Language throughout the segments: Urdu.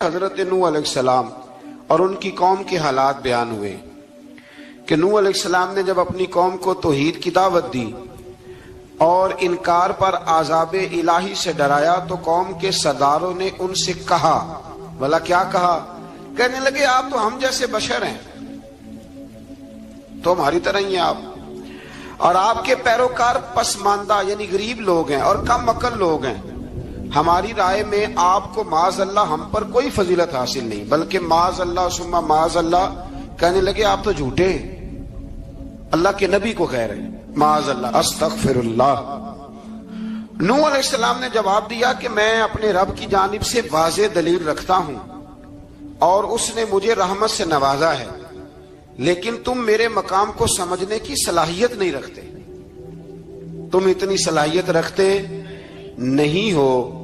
حضرت نوح علیہ السلام اور ان کی قوم کے حالات بیان ہوئے کہ نوح علیہ السلام نے جب اپنی قوم کو توحید کی دعوت دی اور انکار پر عذاب الہی سے ڈرایا تو قوم کے سرداروں نے ان سے کہا، بھلا کیا کہا؟ کہنے لگے آپ تو ہم جیسے بشر ہیں، تو ہماری طرح ہی ہیں آپ، اور آپ کے پیروکار پسماندہ یعنی غریب لوگ ہیں اور کم عقل لوگ ہیں۔ ہماری رائے میں آپ کو معاذ اللہ ہم پر کوئی فضیلت حاصل نہیں، بلکہ معاذ اللہ ثم معاذ اللہ۔ کہنے لگے آپ تو جھوٹے ہیں، اللہ کے نبی کو کہہ رہے ہیں معاذ اللہ، استغفر اللہ۔ نوح علیہ السلام نے جواب دیا کہ میں اپنے رب کی جانب سے واضح دلیل رکھتا ہوں اور اس نے مجھے رحمت سے نوازا ہے، لیکن تم میرے مقام کو سمجھنے کی صلاحیت نہیں رکھتے، تم اتنی صلاحیت رکھتے نہیں ہو۔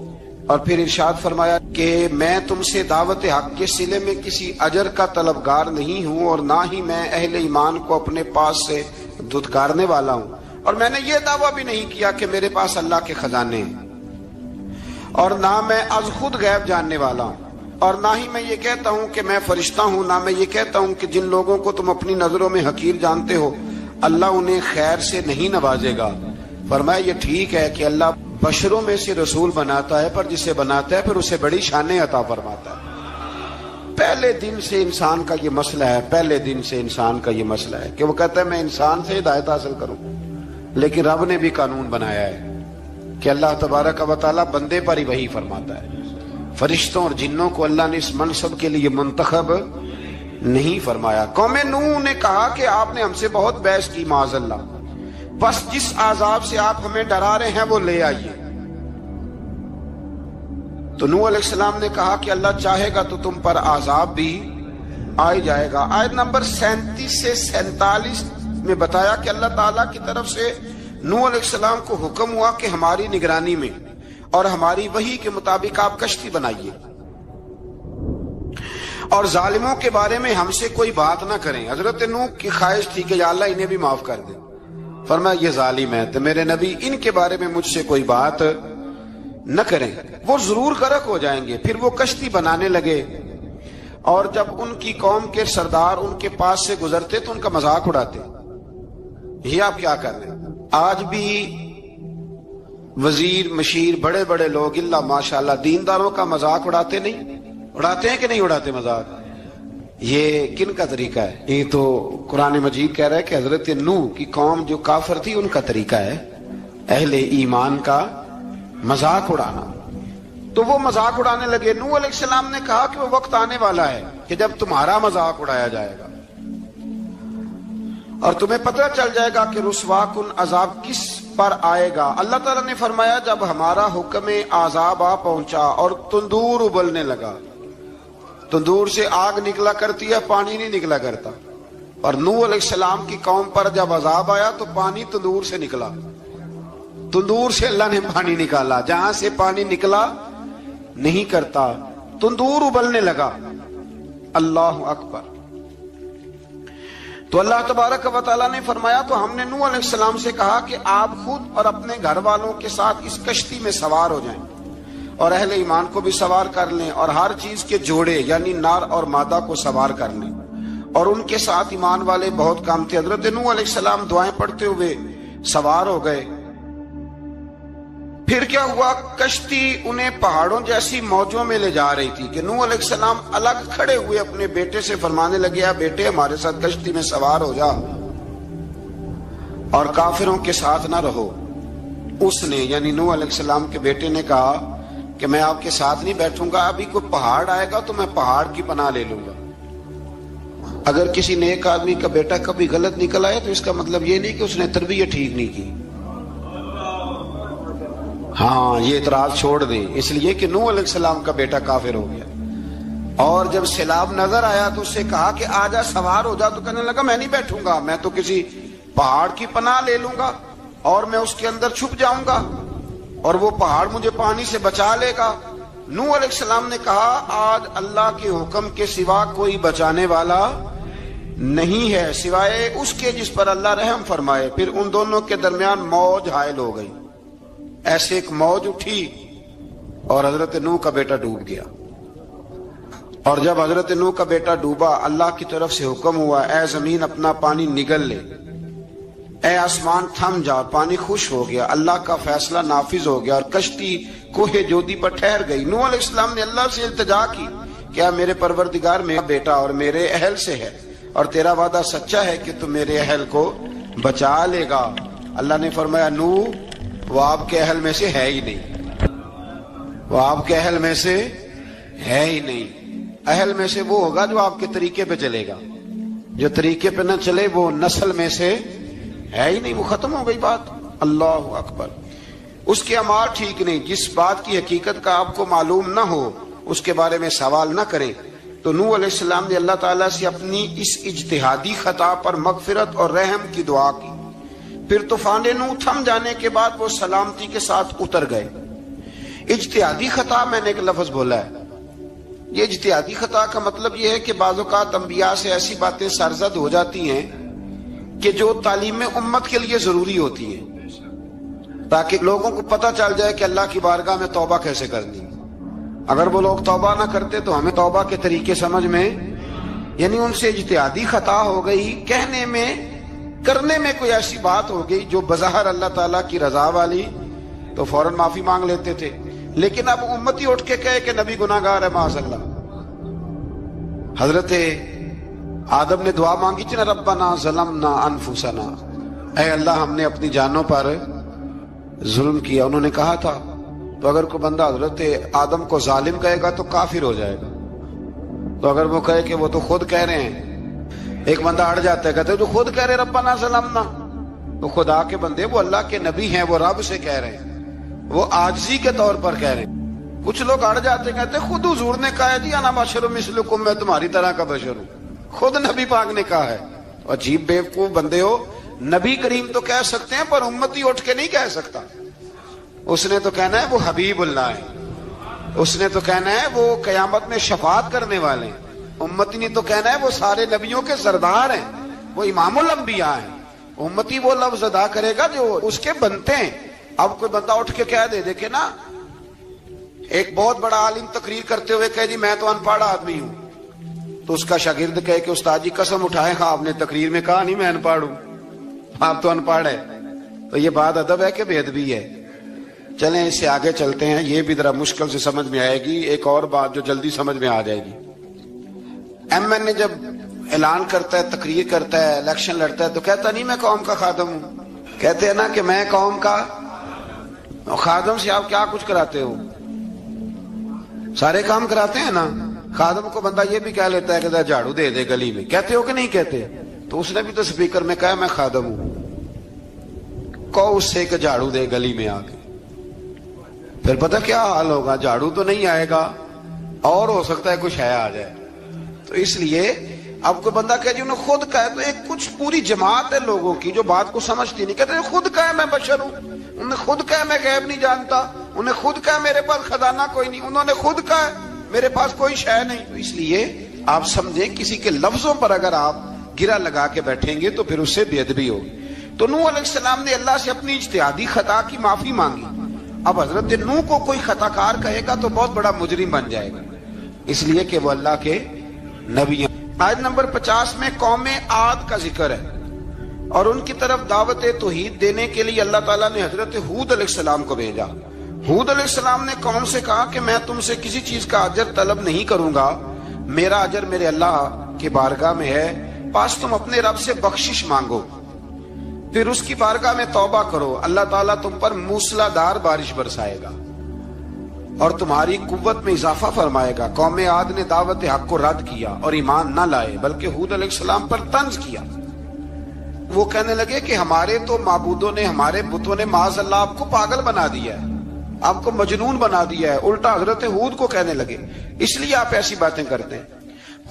اور پھر ارشاد فرمایا کہ میں تم سے دعوت حق کے صلے میں کسی اجر کا طلبگار نہیں ہوں، اور نہ ہی میں اہل ایمان کو اپنے پاس سے دھتکارنے والا ہوں، اور میں نے یہ دعویٰ بھی نہیں کیا کہ میرے پاس اللہ کے خزانے ہیں، اور نہ میں از خود غیب جاننے والا ہوں، اور نہ ہی میں یہ کہتا ہوں کہ میں فرشتہ ہوں، نہ میں یہ کہتا ہوں کہ جن لوگوں کو تم اپنی نظروں میں حقیر جانتے ہو اللہ انہیں خیر سے نہیں نوازے گا۔ فرمایا یہ ٹھیک ہے کہ اللہ بشروں میں سے رسول بناتا ہے، پر جسے بناتا ہے پھر اسے بڑی شانیں عطا فرماتا ہے۔ پہلے دن سے انسان کا یہ مسئلہ ہے، پہلے دن سے انسان کا یہ مسئلہ ہے کہ وہ کہتا ہے میں انسان سے ہدایت حاصل کروں، لیکن رب نے بھی قانون بنایا ہے کہ اللہ تبارک و تعالیٰ بندے پر ہی وحی فرماتا ہے، فرشتوں اور جنوں کو اللہ نے اس منصب کے لیے منتخب نہیں فرمایا۔ قوم نوح نے کہا کہ آپ نے ہم سے بہت بحث کی معاذ اللہ، بس جس عذاب سے آپ ہمیں ڈرا رہے ہیں وہ لے آئیے۔ تو نوح علیہ السلام نے کہا کہ اللہ چاہے گا تو تم پر عذاب بھی آ جائے گا۔ آیت نمبر 37 سے 47 میں بتایا کہ اللہ تعالیٰ کی طرف سے نوح علیہ السلام کو حکم ہوا کہ ہماری نگرانی میں اور ہماری وحی کے مطابق آپ کشتی بنائیے، اور ظالموں کے بارے میں ہم سے کوئی بات نہ کریں۔ حضرت نوح کی خواہش تھی کہ یا اللہ انہیں بھی معاف کر دے، فرمایا یہ ظالم ہے تو میرے نبی ان کے بارے میں مجھ سے کوئی بات نہ کریں، وہ ضرور غرق ہو جائیں گے۔ پھر وہ کشتی بنانے لگے، اور جب ان کی قوم کے سردار ان کے پاس سے گزرتے تو ان کا مذاق اڑاتے۔ یہ آپ کیا کر رہے ہیں؟ آج بھی وزیر مشیر بڑے بڑے لوگ اللہ ماشاءاللہ دینداروں کا مذاق اڑاتے نہیں؟ اڑاتے ہیں کہ نہیں اڑاتے مذاق؟ یہ کن کا طریقہ ہے؟ یہ تو قرآن مجید کہہ رہا ہے کہ حضرت نوح کی قوم جو کافر تھی ان کا طریقہ ہے اہل ایمان کا مذاق اڑانا۔ تو وہ مذاق اڑانے لگے۔ نوح علیہ السلام نے کہا کہ وہ وقت آنے والا ہے کہ جب تمہارا مذاق اڑایا جائے گا اور تمہیں پتہ چل جائے گا کہ رسوا کن عذاب کس پر آئے گا۔ اللہ تعالیٰ نے فرمایا جب ہمارا حکم عذاب آ پہنچا اور تندور ابلنے لگا، تندور سے آگ نکلا کرتی ہے، پانی نہیں نکلا کرتا، اور نوح علیہ السلام کی قوم پر جب عذاب آیا تو پانی تندور سے نکلا، تندور سے اللہ نے پانی نکالا، جہاں سے پانی نکلا نہیں کرتا، تندور ابلنے لگا۔ اللہ اکبر۔ تو اللہ تبارک و تعالیٰ نے فرمایا تو ہم نے نوح علیہ السلام سے کہا کہ آپ خود اور اپنے گھر والوں کے ساتھ اس کشتی میں سوار ہو جائیں، اور اہل ایمان کو بھی سوار کر لیں، اور ہر چیز کے جوڑے یعنی نار اور مادہ کو سوار کر لیں، اور ان کے ساتھ ایمان والے بہت کام تھے۔ حضرت نوح علیہ السلام دعائیں پڑھتے ہوئے سوار ہو گئے۔ پھر کیا ہوا؟ کشتی انہیں پہاڑوں جیسی موجوں میں لے جا رہی تھی کہ نوح علیہ السلام الگ کھڑے ہوئے اپنے بیٹے سے فرمانے لگے یا بیٹے ہمارے ساتھ کشتی میں سوار ہو جا اور کافروں کے ساتھ نہ رہو۔ اس نے یعنی نوح علیہ السلام کے بیٹے نے کہا کہ میں آپ کے ساتھ نہیں بیٹھوں گا، ابھی کوئی پہاڑ آئے گا تو میں پہاڑ کی پناہ لے لوں گا۔ اگر کسی نیک آدمی کا بیٹا کبھی غلط نکل آئے تو اس کا مطلب یہ نہیں کہ اس نے تربیت ٹھیک نہیں کی، ہاں یہ اعتراض چھوڑ دیں، اس لیے کہ نوح علیہ السلام کا بیٹا کافر ہو گیا۔ اور جب سیلاب نظر آیا تو اس سے کہا کہ آجا سوار ہو جا، تو کہنے لگا میں نہیں بیٹھوں گا، میں تو کسی پہاڑ کی پناہ لے لوں گا اور میں اس کے اندر چھپ جاؤں گا اور وہ پہاڑ مجھے پانی سے بچا لے گا۔ نوح علیہ السلام نے کہا آج اللہ کے حکم کے سوا کوئی بچانے والا نہیں ہے سوائے اس کے جس پر اللہ رحم فرمائے۔ پھر ان دونوں کے درمیان موج حائل ہو گئی، ایسے ایک موج اٹھی اور حضرت نوح کا بیٹا ڈوب گیا۔ اور جب حضرت نوح کا بیٹا ڈوبا، اللہ کی طرف سے حکم ہوا اے زمین اپنا پانی نگل لے، اے آسمان تھم جا، پانی خشک ہو گیا، اللہ کا فیصلہ نافذ ہو گیا اور کشتی کوہ جودی پر ٹھہر گئی۔ نوح علیہ السلام نے اللہ سے التجا کی، کیا میرے پروردگار میرا بیٹا اور میرے اہل سے ہے، اور تیرا وعدہ سچا ہے کہ تو میرے اہل کو بچا لے گا۔ اللہ نے فرمایا نوح وہ آپ کے اہل میں سے ہے ہی نہیں، وہ آپ کے اہل میں سے ہے ہی نہیں۔ اہل میں سے وہ ہوگا جو آپ کے طریقے پہ چلے گا، جو طریقے پہ نہ چلے وہ نسل میں سے ہے ہی نہیں، وہ ختم ہو گئی بات۔ اللہ اکبر۔ اس کے اعمال ٹھیک نہیں، جس بات کی حقیقت کا آپ کو معلوم نہ ہو اس کے بارے میں سوال نہ کریں۔ تو نوح علیہ السلام نے اللہ تعالیٰ سے اپنی اس اجتہادی خطا پر مغفرت اور رحم کی دعا کی۔ پھر طوفان نوح تھم جانے کے بعد وہ سلامتی کے ساتھ اتر گئے۔ اجتہادی خطا، میں نے ایک لفظ بولا ہے، یہ اجتہادی خطا کا مطلب یہ ہے کہ بعض اوقات انبیاء سے ایسی باتیں سرزد ہو جاتی ہیں کہ جو تعلیم امت کے لیے ضروری ہوتی ہیں، تاکہ لوگوں کو پتہ چل جائے کہ اللہ کی بارگاہ میں توبہ کیسے کرنی۔ اگر وہ لوگ توبہ نہ کرتے تو ہمیں توبہ کے طریقے سمجھ میں، یعنی ان سے اجتہادی خطا ہو گئی، کہنے میں کرنے میں کوئی ایسی بات ہو گئی جو بظاہر اللہ تعالیٰ کی رضا والی، تو فوراً معافی مانگ لیتے تھے۔ لیکن اب امتی اٹھ کے کہے کہ نبی گناہ گار ہے معاذ اللہ۔ حضرت آدم نے دعا مانگی تھی نا، ربنا ظلمنا انفسنا، اے اللہ ہم نے اپنی جانوں پر ظلم کیا۔ انہوں نے کہا تھا تو اگر کوئی بندہ حضرت آدم کو ظالم کہے گا تو کافر ہو جائے گا، تو اگر وہ کہے کہ وہ تو خود کہہ رہے ہیں، ایک بندہ اڑ جاتا ہے کہتے ہیں تو خود کہہ رہے ربنا ظلمنا، تو خدا کے بندے وہ اللہ کے نبی ہیں، وہ رب سے کہہ رہے ہیں، وہ عاجزی کے طور پر کہہ رہے ہیں۔ کچھ لوگ اڑ جاتے کہتے ہیں خود حضور نے کہا ہے جی انا بشر مثلکم، میں تمہاری طرح کا بشر ہوں، خود نبی پاک نے کہا ہے۔ عجیب بیوقوف بندے ہو، نبی کریم تو کہہ سکتے ہیں پر امتی اٹھ کے نہیں کہہ سکتا۔ اس نے تو کہنا ہے وہ حبیب اللہ ہے، اس نے تو کہنا ہے وہ قیامت میں شفاعت کرنے والے ہیں، امتی نے تو کہنا ہے وہ سارے نبیوں کے سردار ہیں، وہ امام الانبیاء ہیں۔ امتی وہ لفظ ادا کرے گا جو اس کے بنتے ہیں۔ اب کوئی بندہ اٹھ کے کہہ دے، دیکھے نا ایک بہت بڑا عالم تقریر کرتے ہوئے کہے جی میں تو ان پڑھ آدمی ہوں، تو اس کا شاگرد کہے کہ استاد جی قسم اٹھائے ہاں آپ نے تقریر میں کہا نہیں میں ان پڑھ ہوں، آپ تو ان پڑھ ہے، تو یہ بات ادب ہے کہ بے ادبی ہے؟ چلیں اس سے آگے چلتے ہیں، یہ بھی ذرا مشکل سے سمجھ میں آئے گی۔ ایک اور بات جو جلدی سمجھ میں آ جائے گی، ایم این اے جب اعلان کرتا ہے، تقریر کرتا ہے، الیکشن لڑتا ہے تو کہتا نہیں میں قوم کا خادم ہوں، کہتے ہیں نا کہ میں قوم کا خادم سے آپ کیا کچھ کراتے ہو؟ سارے کام کراتے ہیں نا۔ خادم کو بندہ یہ بھی کہہ لیتا ہے کہ جھاڑو دے دے گلی میں، کہتے ہو کہ نہیں کہتے؟ تو اس نے بھی تو سپیکر میں کہا میں خادم ہوں، کہو اس سے کہ جھاڑو دے گلی میں آ کے، پھر پتہ کیا حال ہوگا؟ جھاڑو تو نہیں آئے گا اور ہو سکتا ہے کچھ ہے آ جائے۔ تو اس لیے اب کوئی بندہ کہے جی انہوں نے خود کہا، تو ایک کچھ پوری جماعت ہے لوگوں کی جو بات کو سمجھتی نہیں، کہتے ہیں خود کہا میں بشر ہوں، انہوں نے خود کہا میں غیب نہیں جانتا، انہوں نے خود کہا میرے پاس خزانہ کوئی نہیں، انہوں نے خود کہا میرے پاس کوئی شے نہیں۔ تو اس لیے آپ سمجھیں کسی کے لفظوں پر اگر آپ گرا لگا کے بیٹھیں گے تو پھر اس سے بے ادبی ہوگی۔ تو نوح علیہ السلام نے اللہ سے اپنی اجتہادی خطا کی معافی مانگی۔ اب حضرت نوح کو کوئی خطا کار کہے گا تو بہت بڑا مجرم بن جائے گا، اس لیے کہ وہ اللہ کے نبی ہیں۔ آیت نمبر 50 میں قوم عاد کا ذکر ہے، اور ان کی طرف دعوت توحید دینے کے لیے اللہ تعالیٰ نے حضرت ہود علیہ السلام کو بھیجا۔ ہود علیہ السلام نے قوم سے کہا کہ میں تم سے کسی چیز کا اجر طلب نہیں کروں گا، میرا اجر میرے اللہ کی بارگاہ میں ہے، پاس تم اپنے رب سے بخشش مانگو، پھر اس کی بارگاہ میں توبہ کرو، اللہ تعالیٰ تم پر موسلا دار بارش برسائے گا اور تمہاری قوت میں اضافہ فرمائے گا۔ قوم عاد نے دعوت حق کو رد کیا اور ایمان نہ لائے، بلکہ ہود علیہ السلام پر طنز کیا۔ وہ کہنے لگے کہ ہمارے تو معبودوں نے، ہمارے بتوں نے معاذ اللہ آپ کو پاگل بنا دیا ہے، آپ کو مجنون بنا دیا ہے، الٹا حضرت ہود کو کہنے لگے، اس لیے آپ ایسی باتیں کرتے ہیں۔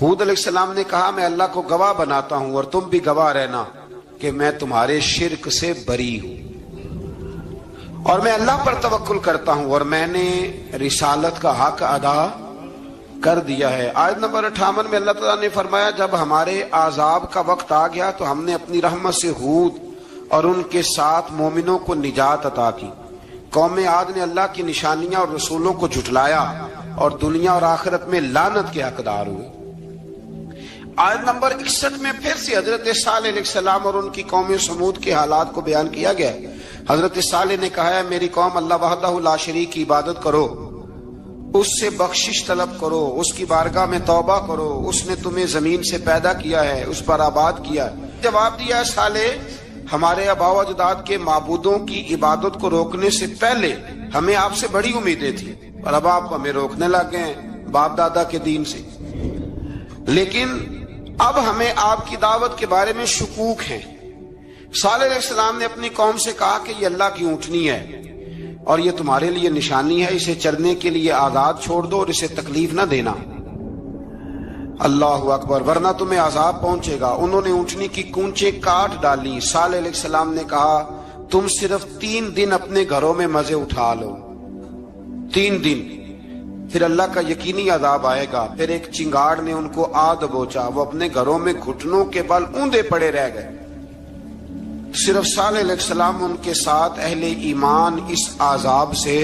ہود علیہ السلام نے کہا میں اللہ کو گواہ بناتا ہوں اور تم بھی گواہ رہنا کہ میں تمہارے شرک سے بری ہوں اور میں اللہ پر توکل کرتا ہوں اور میں نے رسالت کا حق ادا کر دیا ہے۔ آیت نمبر 58 میں اللہ تعالیٰ نے فرمایا جب ہمارے عذاب کا وقت آ گیا تو ہم نے اپنی رحمت سے ہود اور ان کے ساتھ مومنوں کو نجات عطا کی۔ قوم عاد نے اللہ کی نشانیاں اور رسولوں کو جھٹلایا اور دنیا اور آخرت میں لعنت کے حقدار ہوئے۔ آیت نمبر 61 میں پھر سے حضرت صالح علیہ السلام اور ان کی قوم سمود کے حالات کو بیان کیا گیا ہے۔ حضرت صالح نے کہا ہے میری قوم اللہ وحدہ لا شریک کی عبادت کرو، اس سے بخشش طلب کرو، اس کی بارگاہ میں توبہ کرو، اس نے تمہیں زمین سے پیدا کیا ہے، اس پر آباد کیا ہے۔ جواب دیا ہے صالح ہمارے آباء و اجداد کے معبودوں کی عبادت کو روکنے سے پہلے ہمیں آپ سے بڑی امیدیں تھیں، اور اب آپ ہمیں روکنے لگ گئے ہیں باپ دادا کے دین سے، لیکن اب ہمیں آپ کی دعوت کے بارے میں شکوک ہیں۔ صالح علیہ السلام نے اپنی قوم سے کہا کہ یہ اللہ کی اونٹنی ہے اور یہ تمہارے لیے نشانی ہے، اسے چرنے کے لیے آزاد چھوڑ دو اور اسے تکلیف نہ دینا۔ اللہ اکبر، ورنہ تمہیں عذاب پہنچے گا۔ انہوں نے اونٹنی کی کونچیں کاٹ ڈالی۔ صالح علیہ السلام نے کہا تم صرف 3 دن اپنے گھروں میں مزے اٹھا لو، 3 دن، پھر اللہ کا یقینی عذاب آئے گا۔ پھر ایک چنگاڑ نے ان کو آ دبوچا، وہ اپنے گھروں میں گھٹنوں کے بل اوندے پڑے رہ گئے۔ صرف صالح علیہ السلام ان کے ساتھ اہل ایمان اس عذاب سے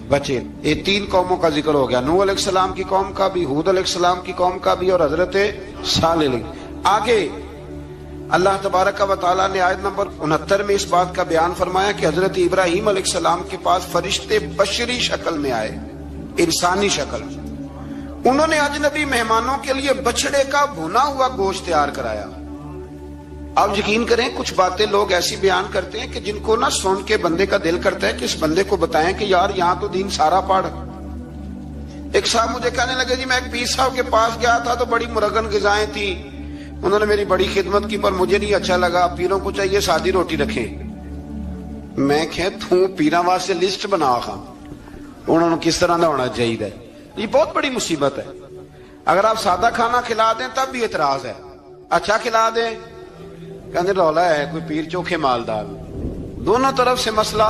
بچے۔ یہ 3 قوموں کا ذکر ہو گیا، نوح علیہ السلام کی قوم کا بھی، ہود علیہ السلام کی قوم کا بھی، اور حضرت صالح علیہ۔ آگے اللہ تبارک و تعالیٰ نے آیت نمبر 69 میں اس بات کا بیان فرمایا کہ حضرت ابراہیم علیہ السلام کے پاس فرشتے بشری شکل میں آئے، انسانی شکل۔ انہوں نے اجنبی مہمانوں کے لیے بچڑے کا بھنا ہوا گوشت تیار کرایا۔ آپ یقین کریں کچھ باتیں لوگ ایسی بیان کرتے ہیں کہ جن کو نہ سن کے بندے کا دل کرتا ہے کہ اس بندے کو بتائیں کہ یار یہاں تو دین سارا پڑھ۔ ایک صاحب مجھے کہنے لگے جی میں ایک پیر صاحب کے پاس گیا تھا تو بڑی مرغن غذائیں تھیں، انہوں نے میری بڑی خدمت کی پر مجھے نہیں اچھا لگا، پیروں کو چاہیے سادی روٹی رکھیں۔ میں کہ تو پیراں واسطے لسٹ بنا خاں انہوں نے کس طرح دا ہونا چاہیے۔ یہ بہت بڑی مصیبت ہے۔ اگر آپ سادہ کھانا کھلا دیں تب بھی اعتراض ہے، اچھا کھلا دیں کہنے رولا ہے کوئی پیر چوکھے مالدار، دونوں طرف سے مسئلہ۔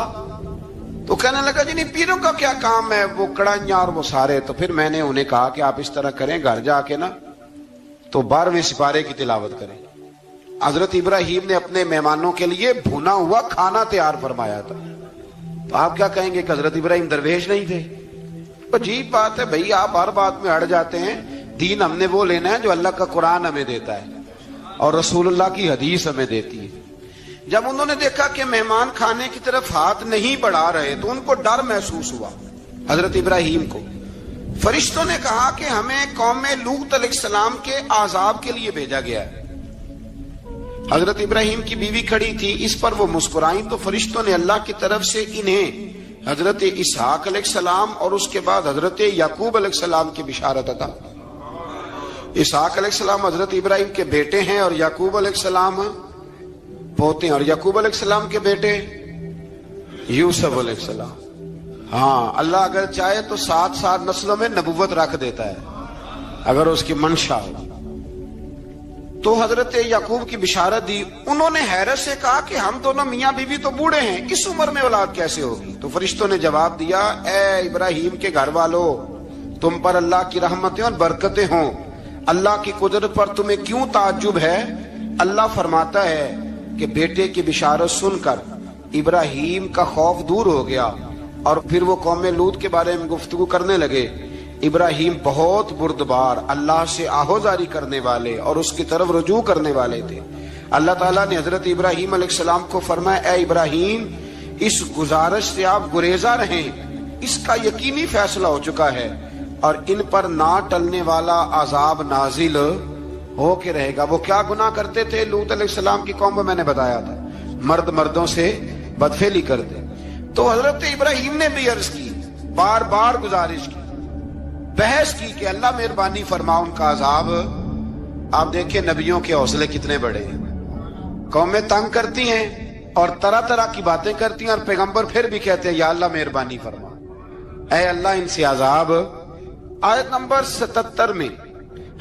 تو کہنے لگا جی نہیں پیروں کا کیا کام ہے، وہ کڑائیاں اور وہ سارے۔ تو پھر میں نے انہیں کہا کہ آپ اس طرح کریں، گھر جا کے نا تو 12ویں سپارے کی تلاوت کریں۔ حضرت ابراہیم نے اپنے مہمانوں کے لیے بھونا ہوا کھانا تیار فرمایا تھا۔ تو آپ کیا کہیں گے کہ حضرت ابراہیم درویش نہیں تھے؟ عجیب بات ہے بھائی، آپ ہر بات میں اڑ جاتے ہیں۔ دین ہم نے وہ لینا ہے جو اللہ کا قرآن ہمیں دیتا ہے اور رسول اللہ کی حدیث ہمیں دیتی ہے۔ جب انہوں نے دیکھا کہ مہمان کھانے کی طرف ہاتھ نہیں بڑھا رہے تو ان کو ڈر محسوس ہوا۔ حضرت ابراہیم کو فرشتوں نے کہا کہ ہمیں قوم لوط علیہ السلام کے عذاب کے لیے بھیجا گیا ہے۔ حضرت ابراہیم کی بیوی کھڑی تھی، اس پر وہ مسکرائیں تو فرشتوں نے اللہ کی طرف سے انہیں حضرت اسحاق علیہ السلام اور اس کے بعد حضرت یعقوب علیہ السلام کی بشارت عطا۔ اسحاق علیہ السلام حضرت ابراہیم کے بیٹے ہیں اور یعقوب علیہ السلام پوتے ہیں، اور یعقوب علیہ السلام کے بیٹے یوسف علیہ السلام۔ ہاں اللہ اگر چاہے تو 7 نسلوں میں نبوت رکھ دیتا ہے اگر اس کی منشا ہو۔ تو حضرت یعقوب کی بشارت دی۔ انہوں نے حیرت سے کہا کہ ہم دونوں میاں بیوی تو بوڑھے ہیں، اس عمر میں اولاد کیسے ہوگی؟ تو فرشتوں نے جواب دیا اے ابراہیم کے گھر والوں، تم پر اللہ کی رحمتیں اور برکتیں ہوں، اللہ کی قدرت پر تمہیں کیوں تعجب ہے؟ اللہ فرماتا ہے کہ بیٹے کی بشارت سن کر ابراہیم کا خوف دور ہو گیا اور پھر وہ قوم لوط کے بارے میں گفتگو کرنے لگے۔ ابراہیم بہت بردبار، اللہ سے آہوزاری کرنے والے اور اس کی طرف رجوع کرنے والے تھے۔ اللہ تعالیٰ نے حضرت ابراہیم علیہ السلام کو فرمایا اے ابراہیم اس گزارش سے آپ گریزاں رہیں، اس کا یقینی فیصلہ ہو چکا ہے اور ان پر نہ ٹلنے والا عذاب نازل ہو کے رہے گا۔ وہ کیا گناہ کرتے تھے؟ لوط علیہ السلام کی قوم میں میں نے بتایا تھا، مرد مردوں سے بدفعلی کرتے۔ تو حضرت ابراہیم نے بھی عرض کی، بار بار گزارش کی، بحث کی کہ اللہ مہربانی فرما ان کا عذاب۔ آپ دیکھیں نبیوں کے حوصلے کتنے بڑے ہیں، قومیں تنگ کرتی ہیں اور طرح طرح کی باتیں کرتی ہیں اور پیغمبر پھر بھی کہتے ہیں یا اللہ مہربانی فرما، اے اللہ ان سے عذاب۔ آیت نمبر 77 میں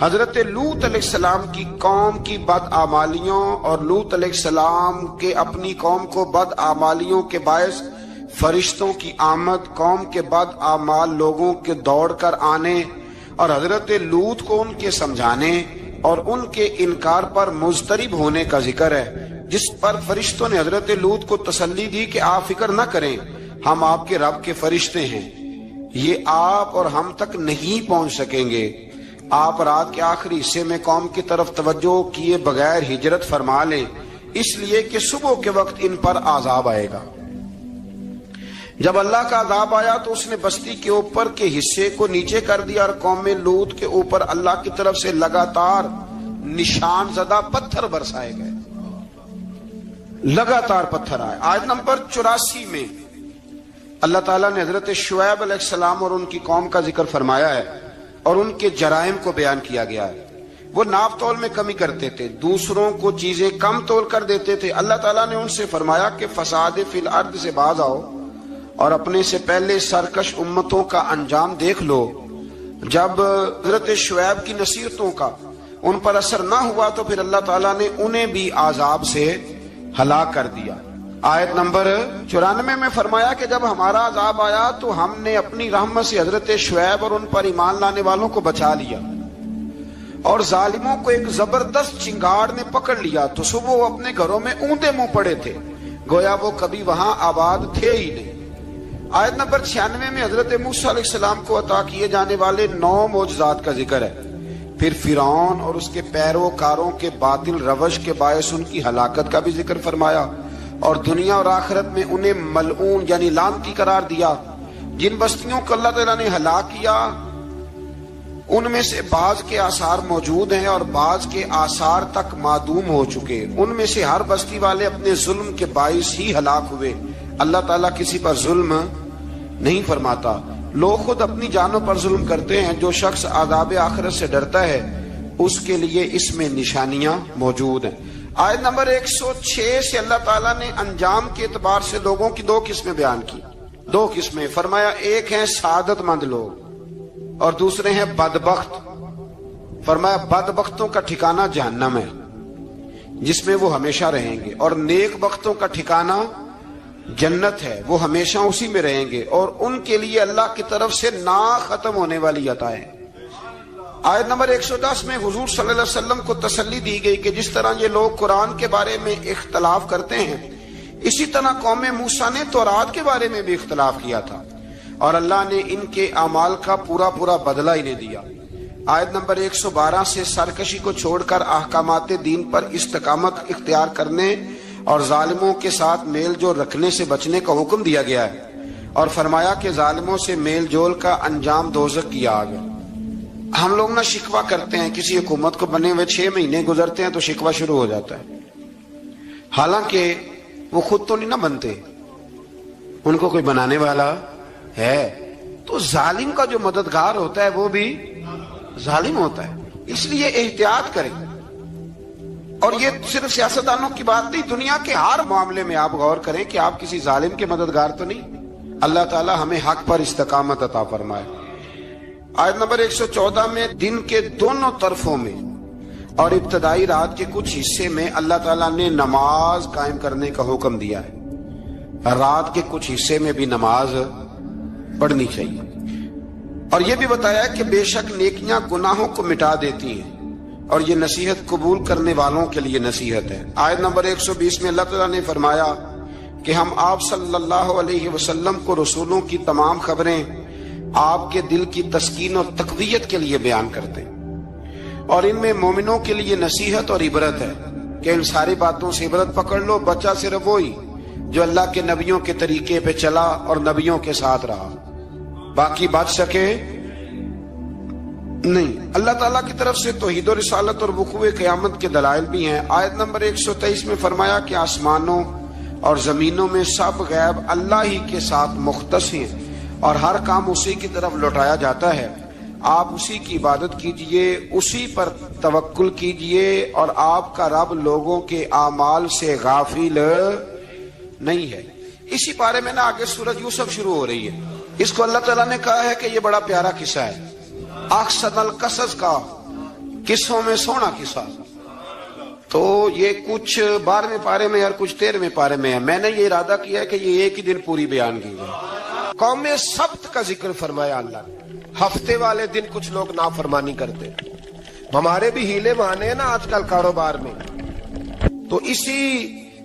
حضرت لوط علیہ السلام کی قوم کی بدعمالیوں اور لوط علیہ السلام کے اپنی قوم کو بدعمالیوں کے باعث فرشتوں کی آمد، قوم کے بدعمال لوگوں کے دوڑ کر آنے اور حضرت لوط کو ان کے سمجھانے اور ان کے انکار پر مضطرب ہونے کا ذکر ہے، جس پر فرشتوں نے حضرت لوط کو تسلی دی کہ آپ فکر نہ کریں، ہم آپ کے رب کے فرشتے ہیں، یہ آپ اور ہم تک نہیں پہنچ سکیں گے۔ آپ رات کے آخری حصے میں قوم کی طرف توجہ کیے بغیر ہجرت فرما لیں، اس لیے کہ صبح کے وقت ان پر عذاب آئے گا۔ جب اللہ کا عذاب آیا تو اس نے بستی کے اوپر کے حصے کو نیچے کر دیا اور قوم لوط کے اوپر اللہ کی طرف سے لگاتار نشان زدہ پتھر برسائے گئے، لگاتار پتھر آئے۔ آیت نمبر 84 میں اللہ تعالیٰ نے حضرت شعیب علیہ السلام اور ان کی قوم کا ذکر فرمایا ہے اور ان کے جرائم کو بیان کیا گیا ہے۔ وہ ناپ تول میں کمی کرتے تھے، دوسروں کو چیزیں کم تول کر دیتے تھے۔ اللہ تعالیٰ نے ان سے فرمایا کہ فساد فی الارض سے باز آؤ اور اپنے سے پہلے سرکش امتوں کا انجام دیکھ لو۔ جب حضرت شعیب کی نصیحتوں کا ان پر اثر نہ ہوا تو پھر اللہ تعالیٰ نے انہیں بھی عذاب سے ہلاک کر دیا۔ آیت نمبر 94 میں فرمایا کہ جب ہمارا عذاب آیا تو ہم نے اپنی رحمت سے حضرت شعیب اور ان پر ایمان لانے والوں کو بچا لیا، اور ظالموں کو ایک زبردست چنگاڑ نے پکڑ لیا تو صبح وہ اپنے گھروں میں اوندا منہ پڑے تھے، گویا وہ کبھی وہاں آباد تھے ہی نہیں۔ آیت نمبر 96 میں حضرت موسیٰ علیہ السلام کو عطا کیے جانے والے 9 معجزات کا ذکر ہے۔ پھر فرعون اور اس کے پیروکاروں کے باطل روش کے باعث ان کی ہلاکت کا بھی ذکر فرمایا، اور دنیا اور آخرت میں انہیں ملعون یعنی لعنتی قرار دیا۔ جن بستیوں کو اللہ تعالیٰ نے ہلاک کیا ان میں سے بعض کے آثار موجود ہیں اور بعض کے آثار تک معدوم ہو چکے۔ ان میں سے ہر بستی والے اپنے ظلم کے باعث ہی ہلاک ہوئے۔ اللہ تعالیٰ کسی پر ظلم نہیں فرماتا، لوگ خود اپنی جانوں پر ظلم کرتے ہیں۔ جو شخص عذاب آخرت سے ڈرتا ہے اس کے لیے اس میں نشانیاں موجود ہیں۔ آیت نمبر 106 سے اللہ تعالیٰ نے انجام کے اعتبار سے لوگوں کی 2 قسمیں بیان کی، 2 قسمیں فرمایا۔ ایک ہیں سعادت مند لوگ اور دوسرے ہیں بدبخت۔ فرمایا بدبختوں کا ٹھکانہ جہنم ہے جس میں وہ ہمیشہ رہیں گے، اور نیک بختوں کا ٹھکانہ جنت ہے، وہ ہمیشہ اسی میں رہیں گے، اور ان کے لیے اللہ کی طرف سے نا ختم ہونے والی عطائیں۔ آیت نمبر 110 میں حضور صلی اللہ علیہ وسلم کو تسلی دی گئی کہ جس طرح یہ لوگ قرآن کے بارے میں اختلاف کرتے ہیں، اسی طرح قوم موسیٰ نے تورات کے بارے میں بھی اختلاف کیا تھا، اور اللہ نے ان کے اعمال کا پورا بدلہ انہیں دیا۔ آیت نمبر 112 سے سرکشی کو چھوڑ کر احکامات دین پر استقامت اختیار کرنے اور ظالموں کے ساتھ میل جول رکھنے سے بچنے کا حکم دیا گیا ہے، اور فرمایا کہ ظالموں سے میل جول کا انجام دوزخ کی آگ ہے۔ ہم لوگ نہ شکوہ کرتے ہیں، کسی حکومت کو بنے ہوئے 6 مہینے گزرتے ہیں تو شکوہ شروع ہو جاتا ہے، حالانکہ وہ خود تو نہیں نہ بنتے، ان کو کوئی بنانے والا ہے۔ تو ظالم کا جو مددگار ہوتا ہے وہ بھی ظالم ہوتا ہے، اس لیے احتیاط کریں۔ اور یہ صرف سیاستدانوں کی بات نہیں، دنیا کے ہر معاملے میں آپ غور کریں کہ آپ کسی ظالم کے مددگار تو نہیں۔ اللہ تعالی ہمیں حق پر استقامت عطا فرمائے۔ آیت نمبر 114 میں دن کے دونوں طرفوں میں اور ابتدائی رات کے کچھ حصے میں اللہ تعالیٰ نے نماز قائم کرنے کا حکم دیا ہے، رات کے کچھ حصے میں بھی نماز پڑھنی چاہیے، اور یہ بھی بتایا کہ بے شک نیکیاں گناہوں کو مٹا دیتی ہیں، اور یہ نصیحت قبول کرنے والوں کے لیے نصیحت ہے۔ آیت نمبر 120 میں اللہ تعالیٰ نے فرمایا کہ ہم آپ صلی اللہ علیہ وسلم کو رسولوں کی تمام خبریں آپ کے دل کی تسکین اور تقویت کے لیے بیان کرتے ہیں، اور ان میں مومنوں کے لیے نصیحت اور عبرت ہے کہ ان ساری باتوں سے عبرت پکڑ لو۔ بچہ صرف وہی جو اللہ کے نبیوں کے طریقے پہ چلا اور نبیوں کے ساتھ رہا، باقی بچ سکے نہیں۔ اللہ تعالیٰ کی طرف سے توحید و رسالت اور وقوع قیامت کے دلائل بھی ہیں۔ آیت نمبر 123 میں فرمایا کہ آسمانوں اور زمینوں میں سب غیب اللہ ہی کے ساتھ مختص ہیں، اور ہر کام اسی کی طرف لوٹایا جاتا ہے۔ آپ اسی کی عبادت کیجئے، اسی پر توکل کیجئے، اور آپ کا رب لوگوں کے اعمال سے غافل نہیں ہے۔ اسی بارے میں نا آگے سورۃ یوسف شروع ہو رہی ہے، اس کو اللہ تعالیٰ نے کہا ہے کہ یہ بڑا پیارا قصہ ہے، احسن القصص کا، قصوں میں سونا قصہ۔ تو یہ کچھ 12ویں پارے میں اور کچھ 13ویں پارے میں ہے۔ میں نے یہ ارادہ کیا ہے کہ یہ ایک ہی دن پوری بیان کی جائے۔ قوم سبت کا ذکر فرمایا اللہ نے، ہفتے والے دن کچھ لوگ نافرمانی کرتے، ہمارے بھی ہیلے بہانے ہیں نا آج کل کاروبار میں، تو اسی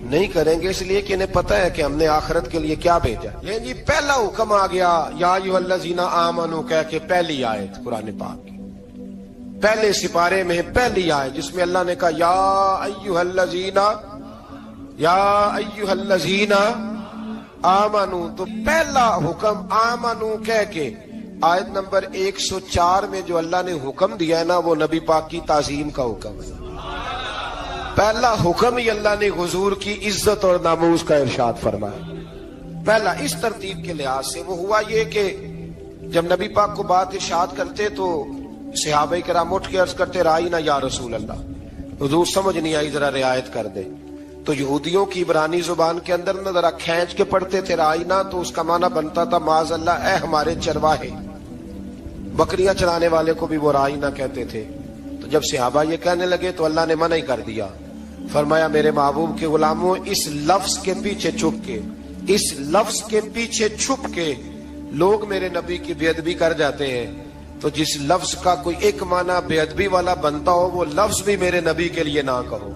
نہیں کریں گے، اس لیے کہ انہیں پتہ ہے کہ ہم نے آخرت کے لیے کیا بھیجا۔ لیکن جی پہلا حکم آ گیا یا ایھا الذین آمنوا کہہ کے، پہلی آیت قرآن پاک کی پہلے سپارے میں پہلی آیت جس میں اللہ نے کہا یا ایھا الذین آمنوا، تو پہلا حکم آمنوا کہہ کے آیت نمبر 104 میں جو اللہ نے حکم دیا ہے نا، وہ نبی پاک کی تعظیم کا حکم ہے۔ پہلا حکم ہی اللہ نے حضور کی عزت اور ناموس کا ارشاد فرمایا۔ پہلا اس ترتیب کے لحاظ سے وہ ہوا یہ کہ جب نبی پاک کو بات ارشاد کرتے تو صحابہ کرام اٹھ کے عرض کرتے رائینا یا رسول اللہ، حضور سمجھ نہیں آئی ذرا رعایت کر دے۔ تو یہودیوں کی عبرانی زبان کے اندر نہ ذرا کھینچ کے پڑھتے تھے رائینا، تو اس کا معنی بنتا تھا معاذ اللہ اے ہمارے چرواہے، بکریاں چرانے والے کو بھی وہ رائینا کہتے تھے۔ تو جب صحابہ یہ کہنے لگے تو اللہ نے منع ہی کر دیا، فرمایا میرے محبوب کے غلاموں، اس لفظ کے پیچھے چھپ کے، اس لفظ کے پیچھے چھپ کے لوگ میرے نبی کی بے ادبی کر جاتے ہیں، تو جس لفظ کا کوئی ایک معنی بے ادبی والا بنتا ہو وہ لفظ بھی میرے نبی کے لیے نہ کہو،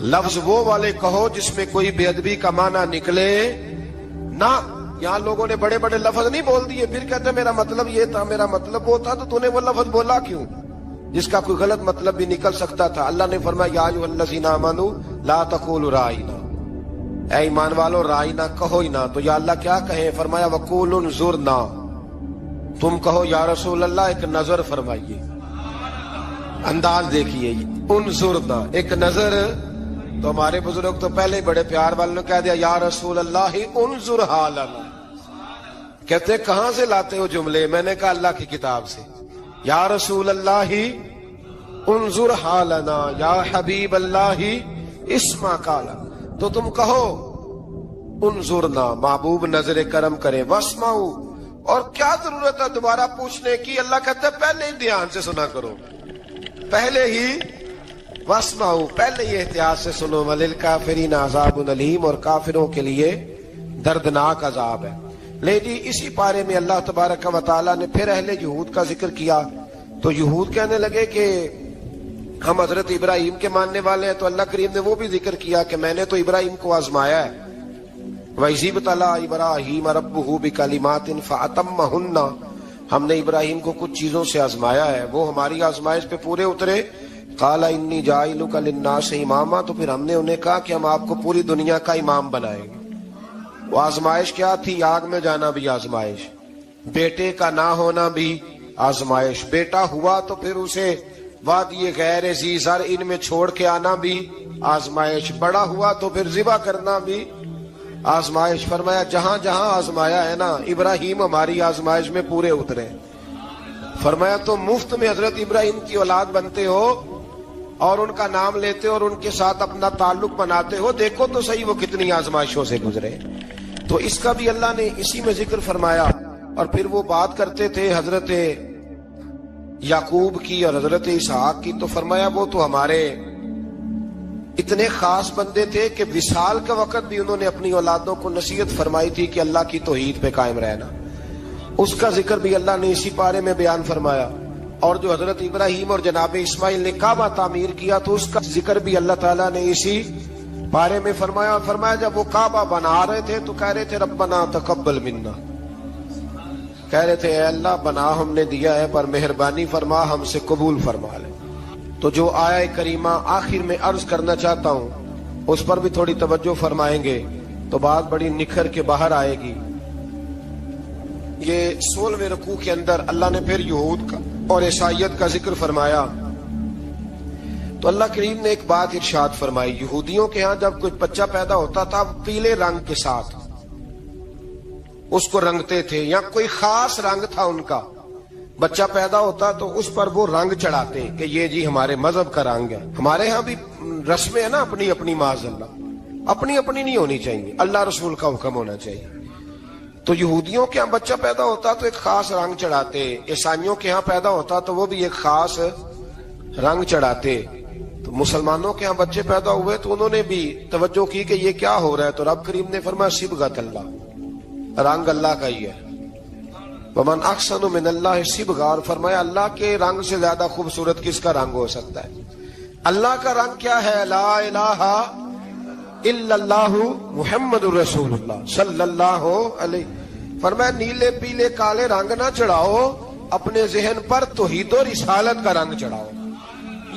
لفظ وہ والے کہو جس میں کوئی بے ادبی کا معنی نکلے نہ۔ یہاں لوگوں نے بڑے بڑے لفظ نہیں بول دیے، پھر کہتے میرا مطلب یہ تھا، میرا مطلب وہ تھا، تو تو نے وہ لفظ بولا کیوں جس کا کوئی غلط مطلب بھی نکل سکتا تھا۔ اللہ نے فرمایا یا ایھا الذین آمنوا لا تقولوا رائینا، اے ایمان والو رائینا کہو ہی نہ۔ تو یا اللہ کیا کہیں؟ فرمایا وقولوا انظرنا، تم کہو یا رسول اللہ ایک نظر فرمائیے، انداز دیکھیے، انظرنا ایک نظر۔ تو ہمارے بزرگ تو پہلے بڑے پیار والوں نے کہہ دیا یا رسول اللہ انظر حالنا، کہتے کہاں سے لاتے ہو جملے؟ میں نے کہا اللہ کی کتاب سے۔ یا رسول اللہ انظر حالنا یا حبیب اللہ اسمع قالا، تو تم کہو انظرنا، محبوب نظر کرم کرے، واسمعوا، اور کیا ضرورت ہے دوبارہ پوچھنے کی؟ اللہ کہتا ہے پہلے ہی دھیان سے سنا کرو، پہلے ہی واسمعوا، پہلے ہی احتیاط سے سنو، وللکافرین عذاب علیم، اور کافروں کے لیے دردناک عذاب ہے۔ لیکن اسی پارے میں اللہ تبارک و تعالیٰ نے پھر اہل یہود کا ذکر کیا، تو یہود کہنے لگے کہ ہم حضرت ابراہیم کے ماننے والے ہیں، تو اللہ کریم نے وہ بھی ذکر کیا کہ میں نے تو ابراہیم کو آزمایا ہے، وَإِذِ ابْتَلَىٰ إِبْرَاهِيمَ رَبُّهُ بِكَلِمَاتٍ فَأَتَمَّهُنَّ، ہم نے ابراہیم کو کچھ چیزوں سے آزمایا ہے، وہ ہماری آزمائش پہ پورے اترے۔ قَالَ إِنِّي جَاعِلُكَ لِلنَّاسِ إِمَامًا، تو پھر ہم نے انہیں کہا کہ ہم آپ کو پوری دنیا کا امام بنائیں گے۔ وہ آزمائش کیا تھی؟ آگ میں جانا بھی آزمائش، بیٹے کا نہ ہونا بھی آزمائش، بیٹا ہوا تو پھر اسے وادی غیر ذی زرع ان میں چھوڑ کے آنا بھی آزمائش، بڑا ہوا تو پھر ذبح کرنا بھی آزمائش۔ فرمایا جہاں جہاں آزمایا ہے نا، ابراہیم ہماری آزمائش میں پورے اترے۔ فرمایا تو مفت میں حضرت ابراہیم کی اولاد بنتے ہو اور ان کا نام لیتے ہو اور ان کے ساتھ اپنا تعلق بناتے ہو، دیکھو تو صحیح وہ کتنی آزمائشوں سے گزرے۔ تو اس کا بھی اللہ نے اسی میں ذکر فرمایا۔ اور پھر وہ بات کرتے تھے حضرت یعقوب کی اور حضرت اسحاق کی، تو فرمایا وہ تو ہمارے اتنے خاص بندے تھے کہ وصال کا وقت بھی انہوں نے اپنی اولادوں کو نصیحت فرمائی تھی کہ اللہ کی توحید پہ قائم رہنا، اس کا ذکر بھی اللہ نے اسی پارے میں بیان فرمایا۔ اور جو حضرت ابراہیم اور جناب اسماعیل نے کعبہ تعمیر کیا تو اس کا ذکر بھی اللہ تعالیٰ نے اسی بارے میں فرمایا۔ اور فرمایا جب وہ کعبہ بنا رہے تھے تو کہہ رہے تھے ربنا تقبل منا، کہہ رہے تھے اے اللہ بنا ہم نے دیا ہے پر مہربانی فرما ہم سے قبول فرما لے۔ تو جو آیہ کریمہ آخر میں عرض کرنا چاہتا ہوں اس پر بھی تھوڑی توجہ فرمائیں گے تو بات بڑی نکھر کے باہر آئے گی۔ یہ 16ویں رکوع کے اندر اللہ نے پھر یہود کا اور عیسائیت کا ذکر فرمایا، تو اللہ کریم نے ایک بات ارشاد فرمائی، یہودیوں کے ہاں جب کوئی بچہ پیدا ہوتا تھا پیلے رنگ کے ساتھ اس کو رنگتے تھے، یا کوئی خاص رنگ تھا ان کا، بچہ پیدا ہوتا تو اس پر وہ رنگ چڑھاتے کہ یہ جی ہمارے مذہب کا رنگ ہے۔ ہمارے ہاں بھی رسمیں ہیں نا اپنی اپنی، معاذ اللہ اپنی اپنی نہیں ہونی چاہیے، اللہ رسول کا حکم ہونا چاہیے۔ تو یہودیوں کے ہاں بچہ پیدا ہوتا تو ایک خاص رنگ چڑھاتے، عیسائیوں کے ہاں پیدا ہوتا تو وہ بھی ایک خاص رنگ چڑھاتے۔ تو مسلمانوں کے ہاں بچے پیدا ہوئے تو انہوں نے بھی توجہ کی کہ یہ کیا ہو رہا ہے، تو رب کریم نے فرمایا صبغۃ اللہ، رنگ اللہ کا ہی ہے۔ ومن احسن من اللہ صبغۃ، اور فرمایا اللہ کے رنگ سے زیادہ خوبصورت کس کا رنگ ہو سکتا ہے؟ اللہ کا رنگ کیا ہے؟ لا الہ الا اللہ محمد الرسول اللہ صلی اللہ علیہ. فرمایا نیلے پیلے کالے رنگ نہ چڑھاؤ، اپنے ذہن پر توحید و رسالت کا رنگ چڑھاؤ.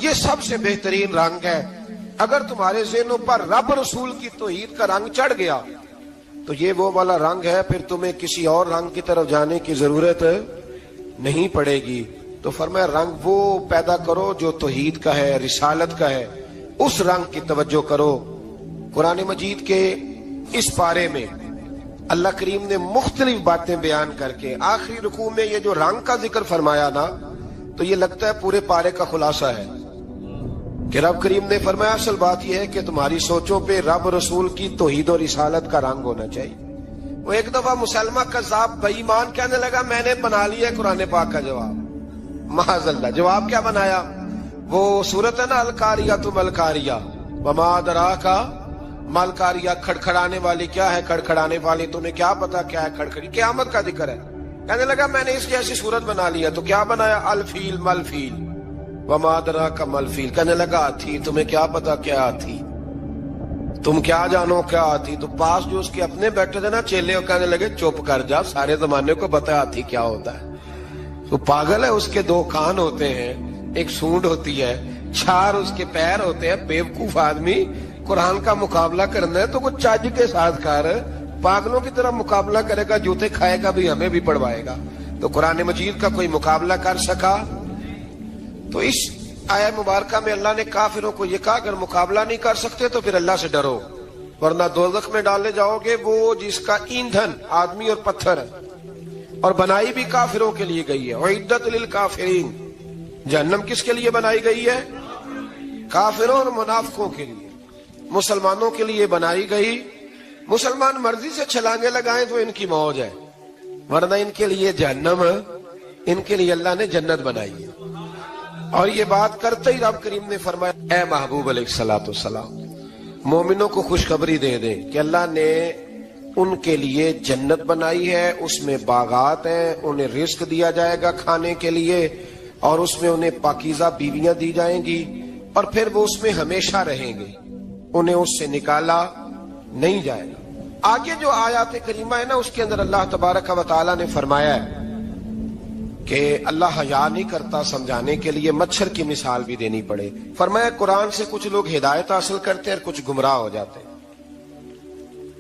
یہ سب سے بہترین رنگ ہے. اگر تمہارے ذہنوں پر رب رسول کی توحید کا رنگ چڑھ گیا تو یہ وہ والا رنگ ہے، پھر تمہیں کسی اور رنگ کی طرف جانے کی ضرورت نہیں پڑے گی. تو فرمایا رنگ وہ پیدا کرو جو توحید کا ہے، رسالت کا ہے، اس رنگ کی توجہ کرو. قرآن مجید کے اس پارے میں اللہ کریم نے مختلف باتیں بیان کر کے آخری رکوع میں یہ جو رنگ کا ذکر فرمایا نا، تو یہ لگتا ہے پورے پارے کا خلاصہ ہے کہ رب کریم نے فرمایا اصل بات یہ ہے کہ تمہاری سوچوں پہ رب رسول کی توحید و رسالت کا رنگ ہونا چاہیے. وہ ایک دفعہ مسلمہ کذاب بے ایمان کہنے لگا میں نے بنا لیا قرآن پاک کا جواب. معاذ اللہ. جواب کیا بنایا؟ وہ سورت ہے نا القاریہ ملقاریہ وما ادراک ملقاریہ، کھڑکھڑانے والی کیا ہے، کھڑکھڑانے والی تمہیں کیا پتا کیا ہے کھڑکھڑی، قیامت کا ذکر ہے. کہنے لگا میں نے اس کی ایسی صورت بنا لیا. تو کیا بنایا؟ الفیل ملفیل وما ادراک ملفیل. کہنے لگا ہاتھی، تمہیں کیا پتا کیا ہاتھی، تم کیا جانو کیا ہاتھی. تو پاس جو اس کے اپنے بیٹھے تھے نا چیلے، وہ کہنے لگے چپ کر جا، سارے زمانے کو پتا ہاتھی کیا ہوتا ہے. تو پاگل ہے، اس کے دو کان ہوتے ہیں، ایک سونڈ ہوتی ہے، چار اس کے پیر ہوتے ہیں. بیوقوف آدمی قرآن کا مقابلہ کرنا ہے تو کچھ چاج کے ساتھ کر، پاگلوں کی طرح مقابلہ کرے گا، جوتے کھائے گا بھی ہمیں بھی پڑھوائے گا. تو قرآن مجید کا کوئی مقابلہ کر سکا؟ تو اس آیہ مبارکہ میں اللہ نے کافروں کو یہ کہا اگر مقابلہ نہیں کر سکتے تو پھر اللہ سے ڈرو، ورنہ دوزخ میں ڈالے جاؤ گے. وہ جس کا ایندھن آدمی اور پتھر ہے، اور بنائی بھی کافروں کے لیے گئی ہے. اعدت للکافرین. جہنم کس کے لیے بنائی گئی ہے؟ کافروں اور منافقوں کے لیے. مسلمانوں کے لیے بنائی گئی. مسلمان مرضی سے چھلانگے لگائیں تو ان کی موج ہے، ورنہ ان کے لیے جہنم، ان کے لیے اللہ نے جنت بنائی ہے. اور یہ بات کرتے ہی رب کریم نے فرمایا اے محبوب علیہ الصلوۃ والسلام، مومنوں کو خوشخبری دے دیں کہ اللہ نے ان کے لیے جنت بنائی ہے، اس میں باغات ہیں، انہیں رزق دیا جائے گا کھانے کے لیے، اور اس میں انہیں پاکیزہ بیویاں دی جائیں گی، اور پھر وہ اس میں ہمیشہ رہیں گے، انہیں اس سے نکالا نہیں جائے گا. آگے جو آیات کریمہ ہے نا، اس کے اندر اللہ تبارک و تعالی نے فرمایا ہے کہ اللہ حیا نہیں کرتا سمجھانے کے لیے مچھر کی مثال بھی دینی پڑے. فرمایا قرآن سے کچھ لوگ ہدایت حاصل کرتے ہیں اور کچھ گمراہ ہو جاتے ہیں.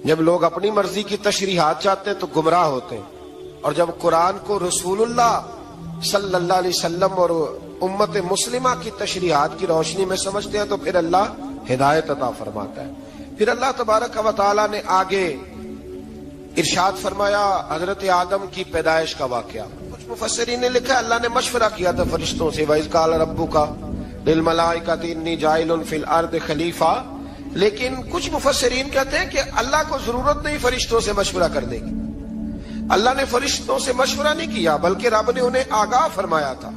جب لوگ اپنی مرضی کی تشریحات چاہتے ہیں تو گمراہ ہوتے ہیں، اور جب قرآن کو رسول اللہ صلی اللہ علیہ وسلم اور امت مسلمہ کی تشریحات کی روشنی میں سمجھتے ہیں تو پھر اللہ ہدایت عطا فرماتا ہے. پھر اللہ تبارک و تعالی نے آگے ارشاد فرمایا حضرت آدم کی پیدائش کا واقعہ. کچھ مفسرین نے لکھا اللہ نے مشورہ کیا تھا فرشتوں سے، وَإِذْ قَالَ رَبُّكَ لِلْمَلَائِكَةِ إِنِّي جَاعِلٌ فِي الْأَرْضِ خَلِيفَةً. لیکن کچھ مفسرین کہتے ہیں کہ اللہ کو ضرورت نہیں فرشتوں سے مشورہ کرنے کی. اللہ نے فرشتوں سے مشورہ نہیں کیا، بلکہ رب نے انہیں آگاہ فرمایا تھا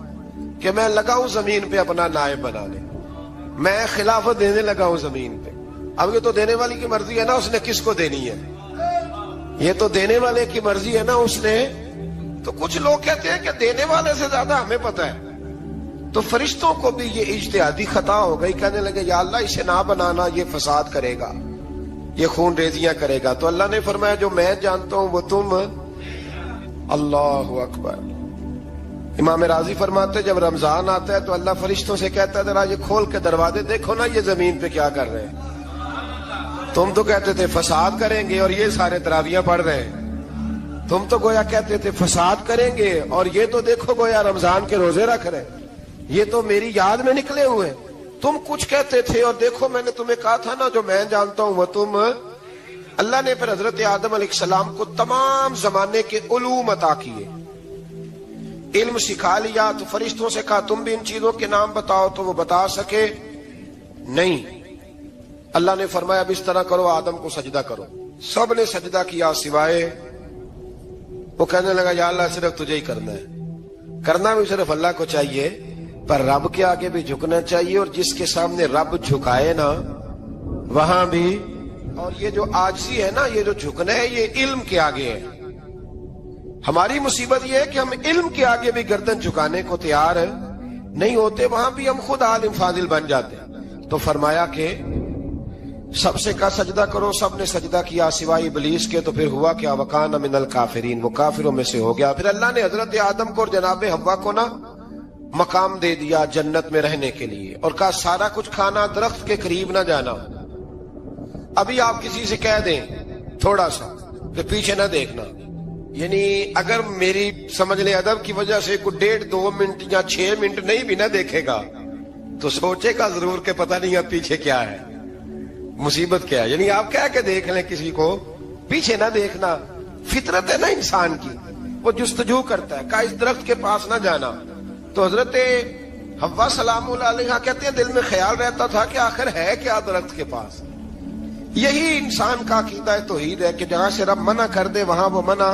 کہ میں لگا ہوں زمین پہ اپنا نائب بنانے، میں خلافت دینے لگا ہوں زمین پہ. اب یہ تو دینے والی کی مرضی ہے نا، اس نے کس کو دینی ہے، یہ تو دینے والے کی مرضی ہے نا اس نے. تو کچھ لوگ کہتے ہیں کہ دینے والے سے زیادہ ہمیں پتہ ہے. تو فرشتوں کو بھی یہ اجتہادی خطا ہو گئی، کہنے لگے یا اللہ اسے نہ بنانا، یہ فساد کرے گا، یہ خون ریزیاں کرے گا. تو اللہ نے فرمایا جو میں جانتا ہوں وہ تم. اللہ اکبر. امام راضی فرماتے جب رمضان آتا ہے تو اللہ فرشتوں سے کہتا ہے ذرا یہ کھول کے دروازے دیکھو نا یہ زمین پہ کیا کر رہے ہیں. تم تو کہتے تھے فساد کریں گے اور یہ سارے تراویح پڑھ رہے ہیں. تم تو گویا کہتے تھے فساد کریں گے اور یہ تو دیکھو گویا رمضان کے روزے رکھ رہے ہیں. یہ تو میری یاد میں نکلے ہوئے. تم کچھ کہتے تھے اور دیکھو میں نے تمہیں کہا تھا نا جو میں جانتا ہوں وہ تم. اللہ نے پھر حضرت آدم علیہ السلام کو تمام زمانے کے علوم عطا کیے، علم سکھا لیا. تو فرشتوں سے کہا تم بھی ان چیزوں کے نام بتاؤ، تو وہ بتا سکے نہیں. اللہ نے فرمایا اب اس طرح کرو آدم کو سجدہ کرو. سب نے سجدہ کیا سوائے وہ. کہنے لگا یا اللہ صرف تجھے ہی کرنا ہے. کرنا بھی صرف اللہ کو چاہیے، پر رب کے آگے بھی جھکنا چاہیے، اور جس کے سامنے رب جھکائے نا وہاں بھی. اور یہ جو عاجزی ہے نا، یہ جو جھکنا ہے، یہ علم کے آگے ہے. ہماری مصیبت یہ ہے کہ ہم علم کے آگے بھی گردن جھکانے کو تیار نہیں ہوتے، وہاں بھی ہم خود عالم فاضل بن جاتے ہیں. تو فرمایا کہ سب سے کہا سجدہ کرو، سب نے سجدہ کیا سوائے ابلیس کے، تو پھر ہوا کیا؟ وکان من الکافرین، وہ کافروں میں سے ہو گیا۔ پھر اللہ نے حضرت آدم کو اور جناب حوا کو نا مقام دے دیا جنت میں رہنے کے لیے، اور کہا سارا کچھ کھانا، درخت کے قریب نہ جانا۔ ابھی آپ کسی سے کہہ دیں تھوڑا سا کہ پیچھے نہ دیکھنا، یعنی اگر میری سمجھ لیں ادب کی وجہ سے کوئی 1.5-2 منٹ یا 6 منٹ نہیں بھی نہ دیکھے گا تو سوچے گا ضرور کہ پتہ نہیں اب پیچھے کیا ہے، مصیبت کیا ہے۔ یعنی آپ کہہ کے دیکھ لیں کسی کو، پیچھے نہ دیکھنا، فطرت ہے نا انسان کی، وہ جستجو کرتا ہے، کہا اس درخت کے پاس نہ جانا۔ تو حضرت حوا سلام اللہ علیہ کہتے ہیں دل میں خیال رہتا تھا کہ آخر ہے کیا درخت کے پاس۔ یہی انسان کا عقیدہ توحید ہے کہ جہاں سے رب منع کر دے وہاں وہ منع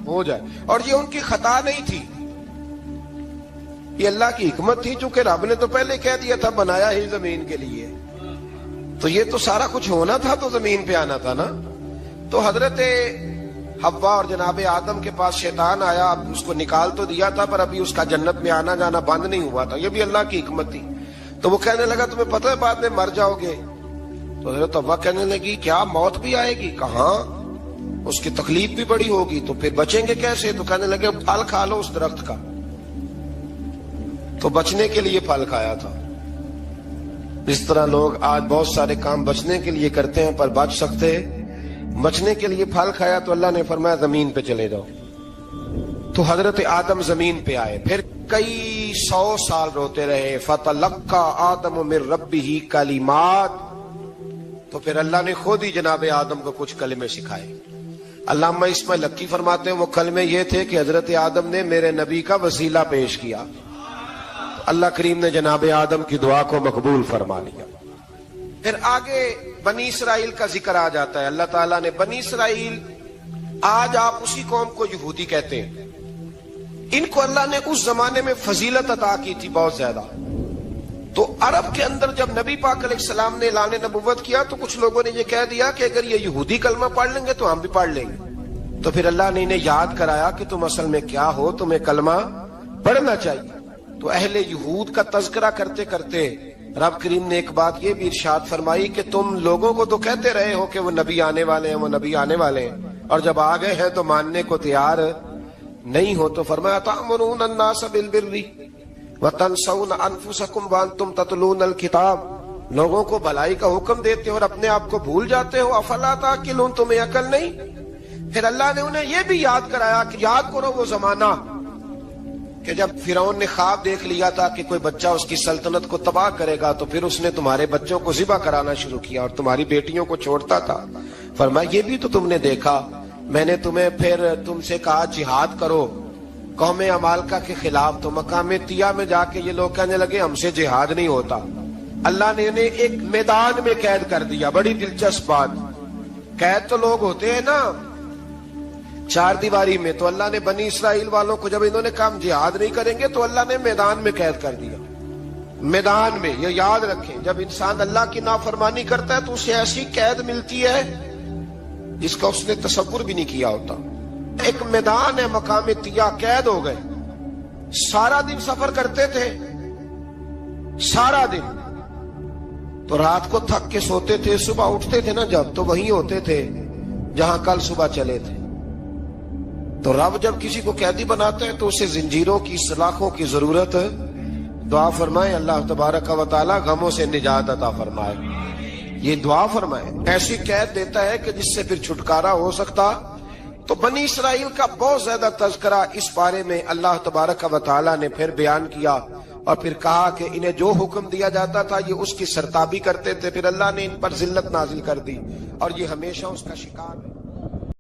ہو جائے، اور یہ ان کی خطا نہیں تھی، یہ اللہ کی حکمت تھی، چونکہ رب نے تو پہلے کہہ دیا تھا بنایا ہی زمین کے لیے، تو یہ تو سارا کچھ ہونا تھا تو زمین پہ آنا تھا نا۔ تو حضرت حوا اور جناب آدم کے پاس شیطان آیا، اب اس کو نکال تو دیا تھا پر ابھی اس کا جنت میں آنا جانا بند نہیں ہوا تھا، یہ بھی اللہ کی حکمت تھی۔ تو وہ کہنے لگا تمہیں پتہ ہے بعد میں مر جاؤ گے؟ تو حضرت حوا کہنے لگی کیا موت بھی آئے گی؟ کہاں، اس کی تکلیف بھی بڑی ہوگی، تو پھر بچیں گے کیسے؟ تو کہنے لگے پھل کھا لو اس درخت کا۔ تو بچنے کے لیے پھل کھایا تھا۔ اس طرح لوگ آج بہت سارے کام بچنے کے لیے کرتے ہیں پر بچ سکتے، بچنے کے لیے پھل کھایا تو اللہ نے فرمایا زمین پہ چلے جاؤ۔ تو حضرت آدم زمین پہ آئے، پھر کئی 100 سال روتے رہے۔ فَتَلَقَّى آدَمُ مِن رَبِّهِ کَلِمَاتٍ، تو پھر اللہ نے خود ہی جناب آدم کو کچھ کلمے سکھائے۔ علامہ اسماعیل لکی فرماتے ہیں وہ کلمے یہ تھے کہ حضرت آدم نے میرے نبی کا وسیلہ پیش کیا، اللہ کریم نے جناب آدم کی دعا کو مقبول فرما لیا۔ پھر آگے بنی اسرائیل کا ذکر آ جاتا ہے۔ اللہ تعالیٰ نے بنی اسرائیل، آج آپ اسی قوم کو یہودی کہتے ہیں، ان کو اللہ نے اس زمانے میں فضیلت عطا کی تھی بہت زیادہ۔ تو عرب کے اندر جب نبی پاک علیہ السلام نے اعلان نبوت کیا تو کچھ لوگوں نے یہ کہہ دیا کہ اگر یہ یہودی کلمہ پڑھ لیں گے تو ہم بھی پڑھ لیں گے۔ تو پھر اللہ نے انہیں یاد کرایا کہ تم اصل میں کیا ہو، تمہیں کلمہ پڑھنا چاہیے۔ تو اہل یہود کا تذکرہ کرتے کرتے رب کریم نے ایک بات یہ بھی ارشاد فرمائی کہ تم لوگوں کو تو کہتے رہے ہو کہ وہ نبی آنے والے ہیں، وہ نبی آنے والے ہیں، اور جب آ گئے ہیں تو ماننے کو تیار نہیں ہو۔ تو فرمایا تأمرون الناس بالبر وتنسون انفسکم وانتم تتلون الکتاب، لوگوں کو بھلائی کا حکم دیتے ہو اور اپنے آپ کو بھول جاتے ہو، افلا تعقلون، تمہیں عقل نہیں؟ پھر اللہ نے انہیں یہ بھی یاد کرایا کہ یاد کرو وہ زمانہ کہ جب فرعون نے خواب دیکھ لیا تھا کہ کوئی بچہ اس کی سلطنت کو تباہ کرے گا، تو پھر اس نے تمہارے بچوں کو ذبح کرانا شروع کیا اور تمہاری بیٹیوں کو چھوڑتا تھا۔ فرمایا یہ بھی تو تم نے دیکھا، میں نے تمہیں پھر تم سے کہا جہاد کرو قوم عمالقہ کے خلاف، تو مقام طیہ میں جا کے یہ لوگ کہنے لگے ہم سے جہاد نہیں ہوتا۔ اللہ نے انہیں ایک میدان میں قید کر دیا۔ بڑی دلچسپ بات، قید تو لوگ ہوتے ہیں نا چار دیواری میں، تو اللہ نے بنی اسرائیل والوں کو جب انہوں نے کہا ہم جہاد نہیں کریں گے تو اللہ نے میدان میں قید کر دیا۔ میدان میں، یہ یاد رکھیں، جب انسان اللہ کی نافرمانی کرتا ہے تو اسے ایسی قید ملتی ہے جس کا اس نے تصور بھی نہیں کیا ہوتا۔ ایک میدان ہے مقام طیہ، قید ہو گئے، سارا دن سفر کرتے تھے، سارا دن، تو رات کو تھک کے سوتے تھے، صبح اٹھتے تھے نا جب، تو وہیں ہوتے تھے جہاں کل صبح چلے تھے۔ تو رب جب کسی کو قیدی بناتا ہے تو اسے زنجیروں کی، سلاخوں کی ضرورت، دعا فرمائے اللہ تبارک و تعالی غموں سے نجات عطا فرمائے، یہ دعا فرمائے۔ ایسی قید دیتا ہے کہ جس سے پھر چھٹکارا ہو سکتا۔ تو بنی اسرائیل کا بہت زیادہ تذکرہ اس بارے میں اللہ تبارک و تعالی نے پھر بیان کیا، اور پھر کہا کہ انہیں جو حکم دیا جاتا تھا یہ اس کی سرتابی کرتے تھے، پھر اللہ نے ان پر ذلت نازل کر دی اور یہ ہمیشہ اس کا شکار ہے۔